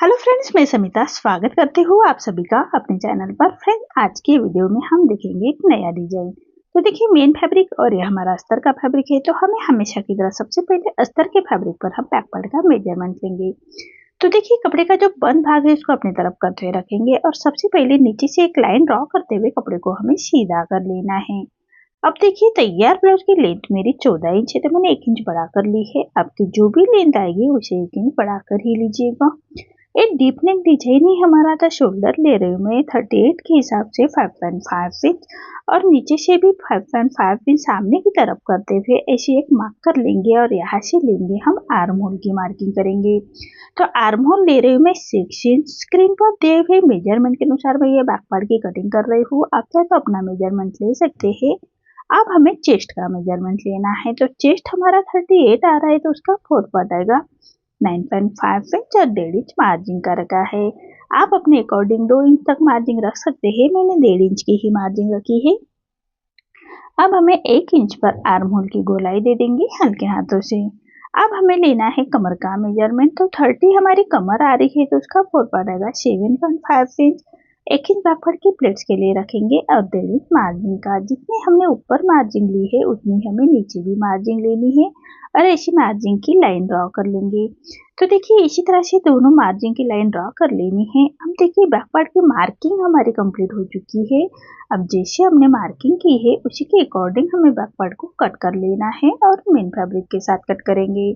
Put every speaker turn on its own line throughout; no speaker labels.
Hello friends, मैं समिता स्वागत करती हूँ आप सभी का अपने चैनल पर। फ्रेंड, आज के वीडियो में हम देखेंगे एक नया डिजाइन। तो देखिए, मेन फैब्रिक और ये हमारा अस्तर का फैब्रिक है। तो हमें हमेशा की तरह सबसे पहले अस्तर के फैब्रिक पर हम बैक पार्ट का मेजरमेंट लेंगे। तो देखिए, कपड़े का जो बंद भाग है उसको अपनी तरफ करते हुए रखेंगे और सबसे पहले नीचे से एक लाइन ड्रॉ करते हुए कपड़े को हमें सीधा कर लेना है। अब देखिए, तैयार ब्लाउज की लेंथ मेरी 14 इंच है, तो मैंने 1 इंच बढ़ा कर ली है। आपकी जो भी लेंथ आएगी उसे 1 इंच बढ़ा कर ही लीजिएगा। एक डीप नेक डिजाइन ही हमारा था। शोल्डर ले रही हूँ मैं 38 के हिसाब से 5.5 इंच और नीचे से भी 5.5 इंच सामने की तरफ करते हुए ऐसे एक मार्क कर लेंगे और यहाँ से लेंगे हम आर्म होल की मार्किंग करेंगे। तो आर्म होल ले रही हूँ मैं 6 इंच। स्क्रीन पर दिए हुए मेजरमेंट के अनुसार मैं ये बैक पार्ट की कटिंग कर रही हूँ। आप चाहे तो अपना मेजरमेंट ले सकते हैं। अब हमें चेस्ट का मेजरमेंट लेना है। तो चेस्ट हमारा 38 आ रहा है, तो उसका 4 पार्ट आएगा 9.5 इंच और 1.5 इंच मार्जिन का रखा है। आप अपने अकॉर्डिंग 2 इंच तक मार्जिन रख सकते हैं। मैंने 1.5 इंच की ही मार्जिन रखी है। अब हमें 1 इंच पर आर्म होल की गोलाई दे देंगे हल्के हाथों से। अब हमें लेना है कमर का मेजरमेंट। तो 30 हमारी कमर आ रही है, तो उसका 4 पार्ट आएगा 7.5 इंच। 1 इंच बैकवर्ड की प्लेट्स के लिए रखेंगे और 1.5 इंच मार्जिन का। जितने हमने ऊपर मार्जिन ली है उतनी हमें नीचे भी मार्जिन लेनी है और ऐसी मार्जिन की लाइन ड्रॉ कर लेंगे। तो देखिए, इसी तरह से दोनों मार्जिन की लाइन ड्रॉ कर लेनी है। अब देखिए, बैक पार्ट की मार्किंग हमारी कंप्लीट हो चुकी है। अब जैसे हमने मार्किंग की है उसी के अकॉर्डिंग हमें बैक पार्ट को कट कर लेना है और मेन फैब्रिक के साथ कट करेंगे।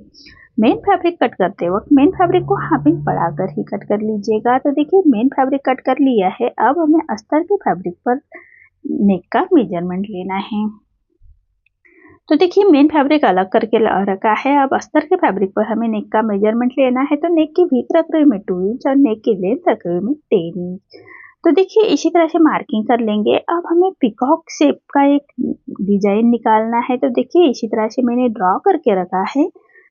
मेन फैब्रिक कट करते वक्त मेन फैब्रिक को हाफ इंच बढ़ाकर ही कट कर लीजिएगा। तो देखिए, मेन फैब्रिक कट कर लिया है। अब हमें अस्तर के फैब्रिक पर नेक का मेजरमेंट लेना है। तो देखिए, मेन फैब्रिक अलग करके रखा है। अब अस्तर के फैब्रिक पर हमें नेक का मेजरमेंट लेना है। तो नेक की विड्थ रख रही हूँ मैं 2 इंच और नेक की लेंथ रख रही हूँ मैं 10 इंच। तो देखिए, इसी तरह से मार्किंग कर लेंगे। अब हमें पिकॉक शेप का एक डिजाइन निकालना है। तो देखिए, इसी तरह से मैंने ड्रॉ करके रखा है,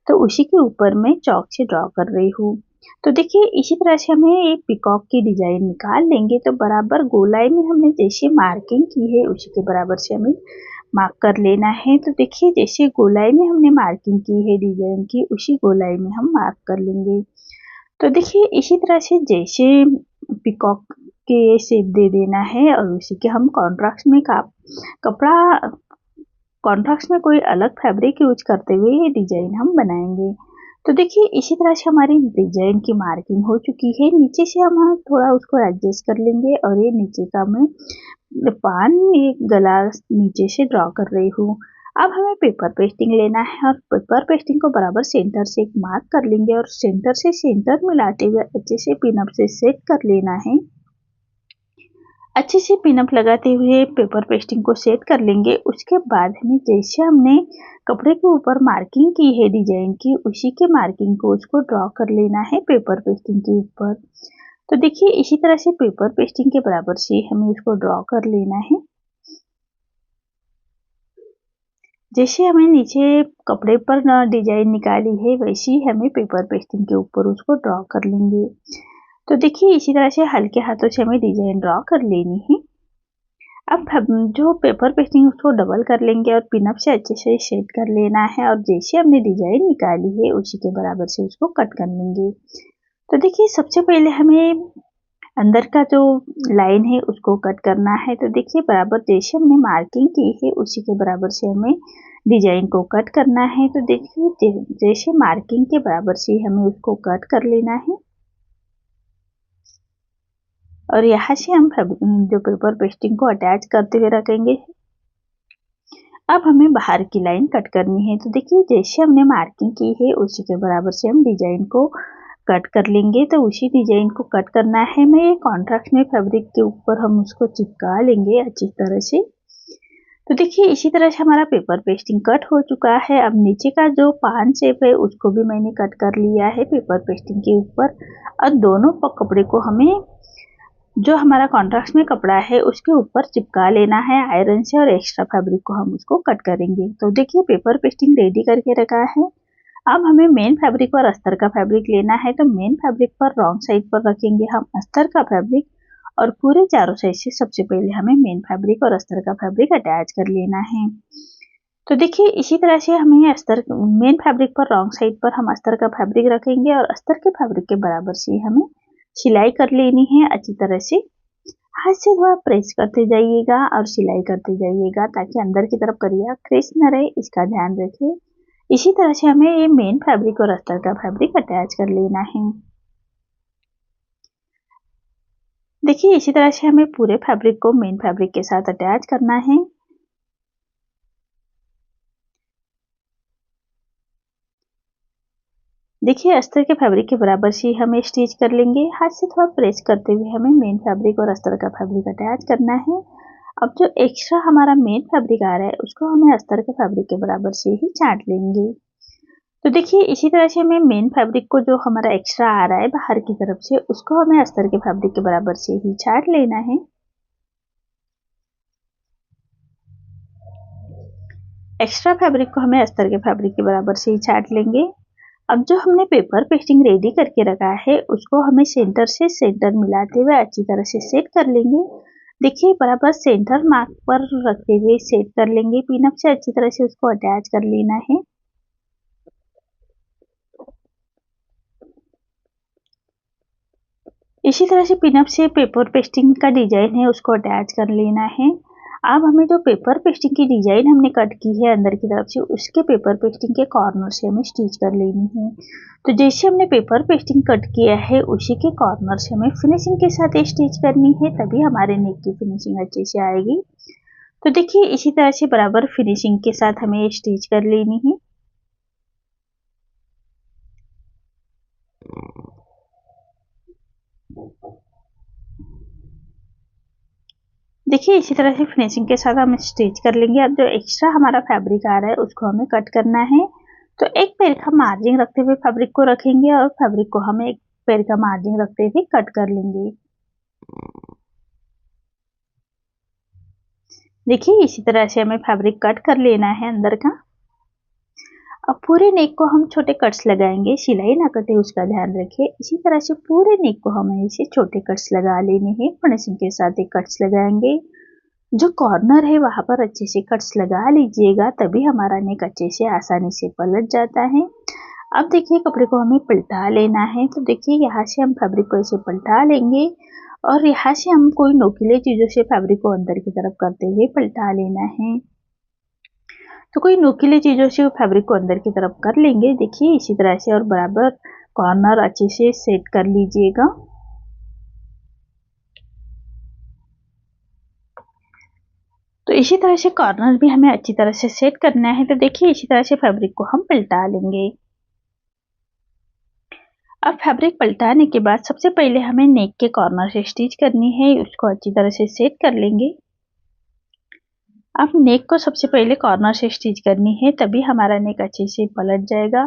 तो उसी के ऊपर मैं चौक से ड्रॉ कर रही हूँ। तो देखिए, इसी तरह से हमें एक पिकॉक की डिजाइन निकाल लेंगे। तो बराबर गोलाई में हमने जैसे मार्किंग की है उसी के बराबर से हमें मार्क कर लेना है। तो देखिए, जैसे गोलाई में हमने मार्किंग की है डिजाइन की, उसी गोलाई में हम मार्क कर लेंगे। तो देखिए, इसी तरह से जैसे पिकॉक के शेप दे देना है और उसी के हम कॉन्ट्रास्ट में कपड़ा कॉन्ट्रास्ट में कोई अलग फैब्रिक यूज करते हुए ये डिजाइन हम बनाएंगे। तो देखिए, इसी तरह से हमारी डिजाइन की मार्किंग हो चुकी है। नीचे से हम थोड़ा उसको एडजस्ट कर लेंगे और ये नीचे का मैं पान एक गला नीचे से ड्रॉ कर रही हूँ। अब हमें पेपर पेस्टिंग लेना है और पेपर पेस्टिंग को बराबर सेंटर से एक मार्क कर लेंगे और सेंटर से सेंटर मिलाते हुए अच्छे से पिनअप से सेट कर लेना है। अच्छे से पिनअप लगाते हुए पेपर पेस्टिंग को सेट कर लेंगे। उसके बाद हमें जैसे हमने कपड़े के ऊपर मार्किंग की है डिजाइन की, उसी के मार्किंग को उसको ड्रॉ कर लेना है पेपर पेस्टिंग के ऊपर। तो देखिए, इसी तरह से पेपर पेस्टिंग के बराबर से हमें उसको ड्रॉ कर लेना है। जैसे हमें नीचे कपड़े पर डिजाइन निकाली है वैसे ही हमें पेपर पेस्टिंग के ऊपर उसको ड्रॉ कर लेंगे। तो देखिए, इसी तरह से हल्के हाथों से हमें डिजाइन ड्रॉ कर लेनी है। अब हम जो पेपर पेस्टिंग उसको डबल कर लेंगे और पिनअप से अच्छे से सेट कर लेना है और जैसे हमने डिजाइन निकाली है उसी के बराबर से उसको कट कर लेंगे। तो देखिए, सबसे पहले हमें अंदर का जो लाइन है उसको कट करना है। तो देखिए, बराबर जैसे हमने मार्किंग की है उसी के बराबर से हमें डिजाइन को कट करना है। तो देखिए, जैसे मार्किंग के बराबर से हमें उसको कट कर लेना है और यहाँ से हम जो पेपर पेस्टिंग को अटैच करते हुए रखेंगे। अब हमें बाहर की लाइन कट करनी है। तो देखिए, जैसे हमने मार्किंग की है उसी के बराबर से हम डिजाइन को कट कर लेंगे। तो उसी डिजाइन को कट करना है। मैं ये कॉन्ट्रास्ट में फैब्रिक के ऊपर हम उसको चिपका लेंगे अच्छी तरह से। तो देखिए, इसी तरह से हमारा पेपर पेस्टिंग कट हो चुका है। अब नीचे का जो पान शेप है उसको भी मैंने कट कर लिया है पेपर पेस्टिंग के ऊपर और दोनों कपड़े को हमें जो हमारा कॉन्ट्रास्ट में कपड़ा है उसके ऊपर चिपका लेना है आयरन से और एक्स्ट्रा फैब्रिक को हम उसको कट करेंगे। तो देखिए, पेपर पेस्टिंग रेडी करके रखा है। अब हमें मेन फैब्रिक और अस्तर का फैब्रिक लेना है। तो मेन फैब्रिक पर रॉन्ग साइड पर रखेंगे हम अस्तर का फैब्रिक और पूरे चारों साइड से सबसे पहले हमें मेन फैब्रिक और अस्तर का फैब्रिक अटैच कर लेना है। तो देखिए, इसी तरह से हमें अस्तर मेन फैब्रिक पर रॉन्ग साइड पर हम अस्तर का फैब्रिक रखेंगे और अस्तर के फैब्रिक के बराबर से हमें सिलाई कर लेनी है अच्छी तरह से। हाथ से थोड़ा प्रेस करते जाइएगा और सिलाई करते जाइएगा ताकि अंदर की तरफ करिया क्रेस न रहे, इसका ध्यान रखें। इसी तरह से हमें ये मेन फैब्रिक और अस्तर का फैब्रिक अटैच कर लेना है। देखिए इसी तरह से हमें पूरे फैब्रिक को मेन फैब्रिक के साथ अटैच करना है। देखिए अस्तर के फैब्रिक के बराबर से हमें स्टिच कर लेंगे। हाथ से थोड़ा प्रेस करते हुए हमें मेन फैब्रिक और अस्तर का फैब्रिक अटैच करना है। अब जो एक्स्ट्रा हमारा मेन फैब्रिक आ रहा है उसको हमें अस्तर के फैब्रिक के बराबर से ही छांट लेंगे। तो देखिए इसी तरह से हमें मेन फैब्रिक को जो हमारा एक्स्ट्रा आ रहा है बाहर की तरफ से उसको हमें अस्तर के फैब्रिक के बराबर से ही छांट लेना है। एक्स्ट्रा फैब्रिक को हमें अस्तर के फैब्रिक के बराबर से ही छांट लेंगे। अब जो हमने पेपर पेस्टिंग रेडी करके रखा है उसको हमें सेंटर से सेंटर मिलाते हुए अच्छी तरह से सेट कर लेंगे। देखिए बराबर सेंटर मार्क पर रखते हुए सेट कर लेंगे। पिनअप से अच्छी तरह से उसको अटैच कर लेना है। इसी तरह से पिनअप से पेपर पेस्टिंग का डिजाइन है उसको अटैच कर लेना है। अब हमें जो पेपर पेस्टिंग की डिजाइन हमने कट की है अंदर की तरफ से उसके पेपर पेस्टिंग के कॉर्नर से हमें स्टिच कर लेनी है। तो जैसे हमने पेपर पेस्टिंग कट किया है उसी के कॉर्नर से हमें फिनिशिंग के साथ स्टिच करनी है, तभी हमारे नेक की फिनिशिंग अच्छे से आएगी। तो देखिए इसी तरह से बराबर फिनिशिंग के साथ हमें स्टिच कर लेनी है। देखिए इसी तरह से फिनिशिंग के साथ हम स्टिच कर लेंगे। अब जो एक्स्ट्रा हमारा फैब्रिक आ रहा है उसको हमें कट करना है। तो एक पैर का मार्जिन रखते हुए फैब्रिक को रखेंगे और फैब्रिक को हम एक पैर का मार्जिन रखते हुए कट कर लेंगे। देखिए इसी तरह से हमें फैब्रिक कट कर लेना है अंदर का। अब पूरे नेक को हम छोटे कट्स लगाएंगे, सिलाई ना कटे उसका ध्यान रखिए। इसी तरह से पूरे नेक को हमें इसे छोटे कट्स लगा लेने हैं। फिनिशिंग के साथ एक कट्स लगाएंगे। जो कॉर्नर है वहां पर अच्छे से कट्स लगा लीजिएगा, तभी हमारा नेक अच्छे से आसानी से पलट जाता है। अब देखिए कपड़े को हमें पलटा लेना है। तो देखिए यहाँ से हम फैब्रिक को ऐसे पलटा लेंगे और यहाँ से हम कोई नोकीले चीजों से फैब्रिक को अंदर की तरफ करते हुए पलटा लेना है। तो कोई नोकीले चीजों से फैब्रिक को अंदर की तरफ कर लेंगे। देखिए इसी तरह से और बराबर कॉर्नर अच्छे से सेट कर लीजिएगा। तो इसी तरह से कॉर्नर भी हमें अच्छी तरह से सेट करना है। तो देखिए इसी तरह से फैब्रिक को हम पलटा लेंगे। अब फैब्रिक पलटाने के बाद सबसे पहले हमें नेक के कॉर्नर से स्टिच करनी है, उसको अच्छी तरह से सेट कर लेंगे। अब नेक को सबसे पहले कॉर्नर से स्टिच करनी है, तभी हमारा नेक अच्छे से पलट जाएगा।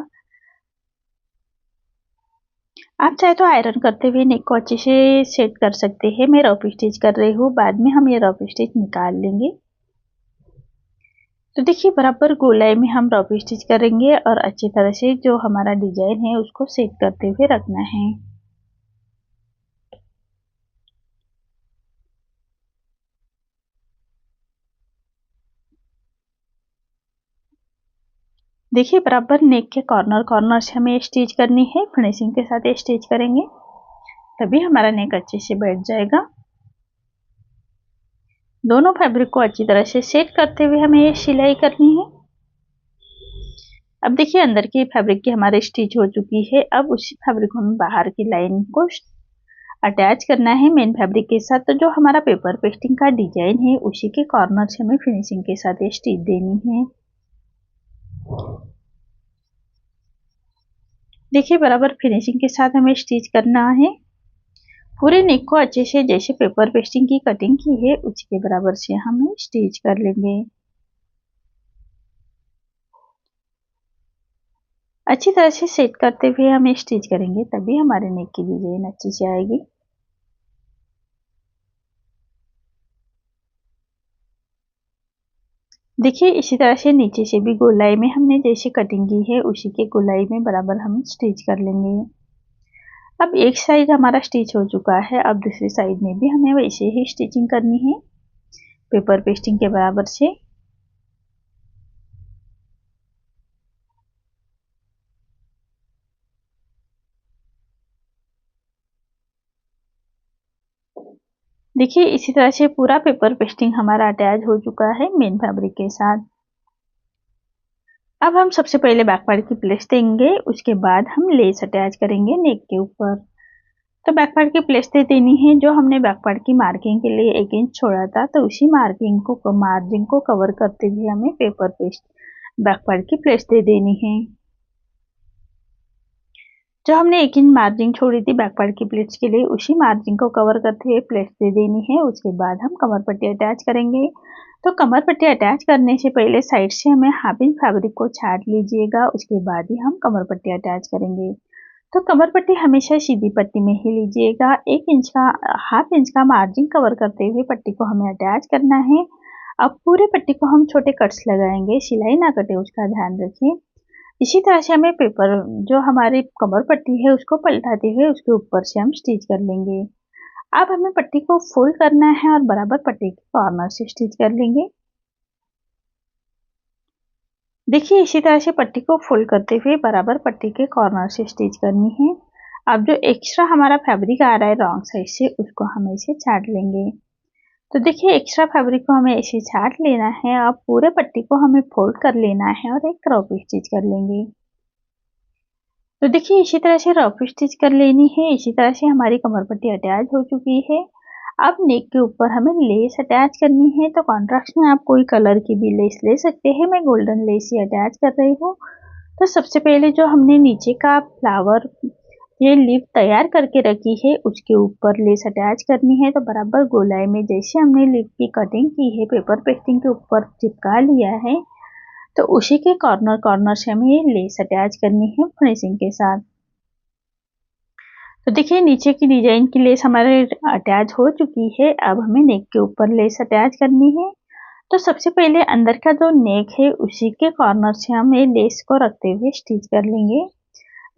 आप चाहे तो आयरन करते हुए नेक को अच्छे से सेट कर सकते हैं। मैं रफ स्टिच कर रही हूँ, बाद में हम ये रफ स्टिच निकाल लेंगे। तो देखिए बराबर गोलाई में हम रफ स्टिच करेंगे और अच्छी तरह से जो हमारा डिजाइन है उसको सेट करते हुए रखना है। देखिए बराबर नेक के कॉर्नर कॉर्नर से हमें स्टिच करनी है। फिनिशिंग के साथ स्टिच करेंगे तभी हमारा नेक अच्छे से बैठ जाएगा। दोनों फैब्रिक को अच्छी तरह से सेट करते हुए हमें ये सिलाई करनी है। अब देखिए अंदर की फैब्रिक की हमारी स्टिच हो चुकी है। अब उसी फैब्रिक को हमें बाहर की लाइन को अटैच करना है मेन फैब्रिक के साथ। तो जो हमारा पेपर पेस्टिंग का डिजाइन है उसी के कॉर्नर से हमें फिनिशिंग के साथ स्टिच देनी है। देखिए बराबर फिनिशिंग के साथ हमें स्टिच करना है। पूरे नेक को अच्छे से जैसे पेपर पेस्टिंग की कटिंग की है उसी के बराबर से हम स्टिच कर लेंगे। अच्छी तरह से सेट करते हुए हम स्टिच करेंगे तभी हमारे नेक की डिजाइन अच्छी से आएगी। देखिए इसी तरह से नीचे से भी गोलाई में हमने जैसे कटिंग की है उसी के गोलाई में बराबर हम स्टिच कर लेंगे। अब एक साइड हमारा स्टिच हो चुका है। अब दूसरी साइड में भी हमें वैसे ही स्टिचिंग करनी है पेपर पेस्टिंग के बराबर से। देखिए इसी तरह से पूरा पेपर पेस्टिंग हमारा अटैच हो चुका है मेन फैब्रिक के साथ। अब हम सबसे पहले बैक पार्ट की प्लेट्स देंगे, उसके बाद हम लेस अटैच करेंगे नेक के ऊपर। तो बैक पार्ट की प्लेट्स दे देनी है। जो हमने बैक पार्ट की मार्किंग के लिए 1 इंच छोड़ा था, तो उसी मार्जिन को कवर करते हुए हमें पेपर पेस्ट बैक पार्ट की प्लेट्स दे देनी है। जो हमने 1 इंच मार्जिन छोड़ी थी बैक पार्ट की प्लेट्स के लिए, उसी मार्जिन को कवर करते हुए प्लेट्स दे देनी है। उसके बाद हम कमर पट्टी अटैच करेंगे। तो कमर पट्टी अटैच करने से पहले साइड से हमें हाफ इंच फैब्रिक को छाट लीजिएगा, उसके बाद ही हम कमर पट्टी अटैच करेंगे। तो कमर पट्टी हमेशा सीधी पट्टी में ही लीजिएगा। हाफ इंच का मार्जिन कवर करते हुए पट्टी को हमें अटैच करना है। अब पूरे पट्टी को हम छोटे कट्स लगाएंगे, सिलाई ना कटे उसका ध्यान रखें। इसी तरह से हमें पेपर जो हमारी कमर पट्टी है उसको पलटाते हुए उसके ऊपर से हम स्टिच कर लेंगे। अब हमें पट्टी को फोल्ड करना है और बराबर पट्टी के कॉर्नर से स्टिच कर लेंगे। देखिए इसी तरह से पट्टी को फोल्ड करते हुए बराबर पट्टी के कॉर्नर से स्टिच करनी है। अब जो एक्स्ट्रा हमारा फैब्रिक आ रहा है रॉन्ग साइड से, उसको हम ऐसे छाट लेंगे। तो देखिए एक्स्ट्रा फैब्रिक को हमें ऐसे छाट लेना है। अब पूरे पट्टी को हमें फोल्ड कर लेना है और एक क्रॉप स्टिच कर लेंगे। तो देखिए इसी तरह से रफ स्टिच कर लेनी है। इसी तरह से हमारी कमर पट्टी अटैच हो चुकी है। अब नेक के ऊपर हमें लेस अटैच करनी है। तो कॉन्ट्रास्ट में आप कोई कलर की भी लेस ले सकते हैं। मैं गोल्डन लेस ही अटैच कर रही हूँ। तो सबसे पहले जो हमने नीचे का फ्लावर ये लीफ तैयार करके रखी है, उसके ऊपर लेस अटैच करनी है। तो बराबर गोलाई में जैसे हमने लीफ की कटिंग की है, पेपर पेस्टिंग के ऊपर चिपका लिया है, तो उसी के कॉर्नर से हमें लेस अटैच करनी है फिनिशिंग के साथ। तो देखिए नीचे की डिजाइन की लेस हमारे अटैच हो चुकी है। अब हमें नेक के ऊपर लेस अटैच करनी है। तो सबसे पहले अंदर का जो नेक है उसी के कॉर्नर से हम ये लेस को रखते हुए स्टिच कर लेंगे।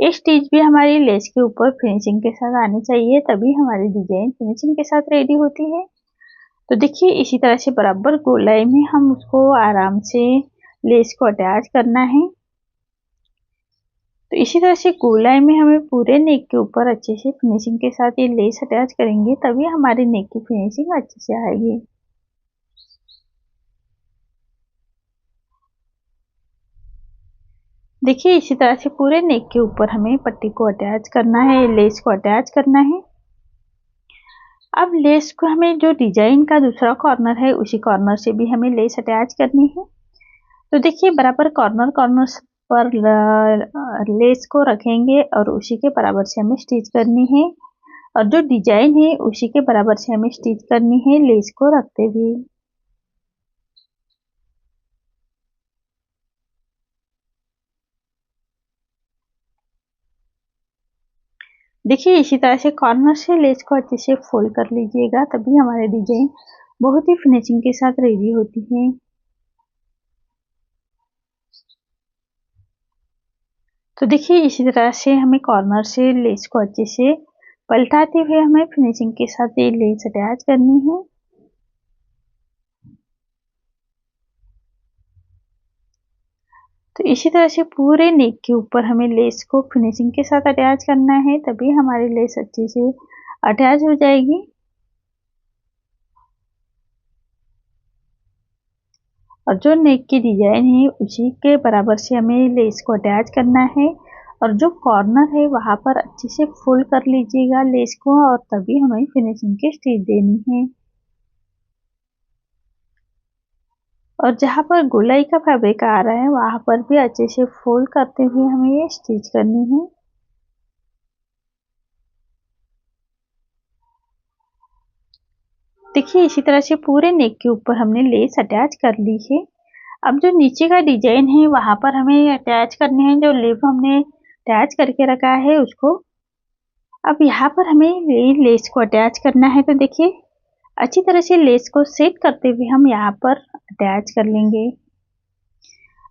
ये स्टिच भी हमारी लेस के ऊपर फिनिशिंग के साथ आनी चाहिए, तभी हमारी डिजाइन फिनिशिंग के साथ रेडी होती है। तो देखिए इसी तरह से बराबर गोलाई में हम उसको आराम से लेस को अटैच करना है। तो इसी तरह से गोलाई में हमें पूरे नेक के ऊपर अच्छे से फिनिशिंग के साथ ये लेस अटैच करेंगे, तभी हमारी नेक की फिनिशिंग अच्छे से आएगी। देखिए इसी तरह से पूरे नेक के ऊपर हमें पट्टी को अटैच करना है, लेस को अटैच करना है। अब लेस को हमें जो डिजाइन का दूसरा कॉर्नर है उसी कॉर्नर से भी हमें लेस अटैच करनी है। तो देखिए बराबर कॉर्नर पर लेस को रखेंगे और उसी के बराबर से हमें स्टिच करनी है। और जो डिजाइन है उसी के बराबर से हमें स्टिच करनी है लेस को रखते हुए। देखिए इसी तरह से कॉर्नर से लेस को अच्छे से फोल्ड कर लीजिएगा, तभी हमारे डिजाइन बहुत ही फिनिशिंग के साथ रेडी होती है। तो देखिए इसी तरह से हमें कॉर्नर से लेस को अच्छे से पलटाते हुए हमें फिनिशिंग के साथ ये लेस अटैच करनी है। तो इसी तरह से पूरे नेक के ऊपर हमें लेस को फिनिशिंग के साथ अटैच करना है, तभी हमारी लेस अच्छे से अटैच हो जाएगी। और जो नेक की डिजाइन है उसी के बराबर से हमें लेस को अटैच करना है। और जो कॉर्नर है वहां पर अच्छे से फोल्ड कर लीजिएगा लेस को, और तभी हमें फिनिशिंग की स्टिच देनी है। और जहाँ पर गोलाई का फैब्रिक आ रहा है वहां पर भी अच्छे से फोल्ड करते हुए हमें ये स्टिच करनी है। देखिए इसी तरह से पूरे नेक के ऊपर हमने लेस अटैच कर ली है। अब जो नीचे का डिजाइन है वहां पर हमें अटैच करने हैं, जो लिप हमने अटैच करके रखा है उसको। अब यहाँ पर हमें लेस को अटैच करना है। तो देखिए अच्छी तरह से लेस को सेट करते हुए हम यहाँ पर अटैच कर लेंगे।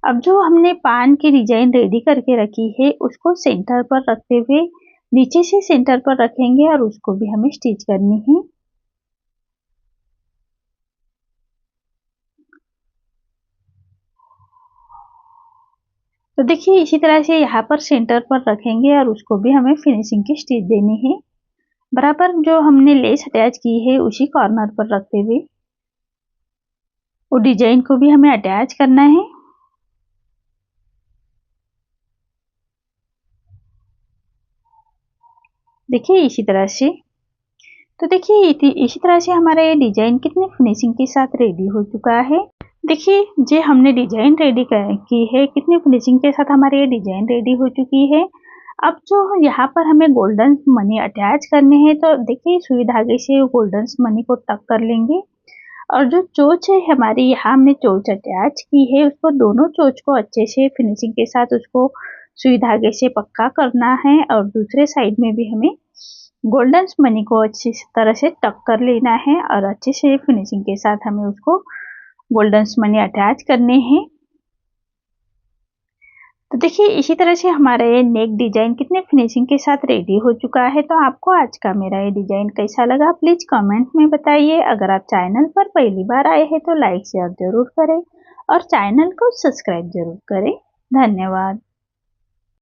अब जो हमने पान की डिजाइन रेडी करके रखी है उसको सेंटर पर रखते हुए नीचे से सेंटर पर रखेंगे और उसको भी हमें स्टिच करनी है। तो देखिए इसी तरह से यहाँ पर सेंटर पर रखेंगे और उसको भी हमें फिनिशिंग की स्टिच देनी है। बराबर जो हमने लेस अटैच की है उसी कॉर्नर पर रखते हुए वो डिजाइन को भी हमें अटैच करना है। देखिए इसी तरह से। तो देखिए इसी तरह से हमारा ये डिजाइन कितने फिनिशिंग के साथ रेडी हो चुका है। देखिए जो हमने डिजाइन रेडी की है कितने फिनिशिंग के साथ हमारी ये डिजाइन रेडी हो चुकी है। अब जो यहाँ पर हमें गोल्डन मनी अटैच करने हैं तो देखिए सुई धागे से गोल्डन मनी को टक कर लेंगे और जो चोंच है हमारी यहाँ हमने चोंच अटैच की है उसको दोनों चोंच को अच्छे से फिनिशिंग के साथ उसको सुई धागे से पक्का करना है और दूसरे साइड में भी हमें गोल्डन मनी को अच्छी तरह से टक कर लेना है और अच्छे से फिनिशिंग के साथ हमें उसको गोल्डन मनी अटैच करने हैं। तो देखिए इसी तरह से हमारा ये नेक डिजाइन कितने फिनिशिंग के साथ रेडी हो चुका है। तो आपको आज का मेरा ये डिजाइन कैसा लगा प्लीज कमेंट में बताइए। अगर आप चैनल पर पहली बार आए हैं तो लाइक शेयर जरूर करें और चैनल को सब्सक्राइब जरूर करें। धन्यवाद।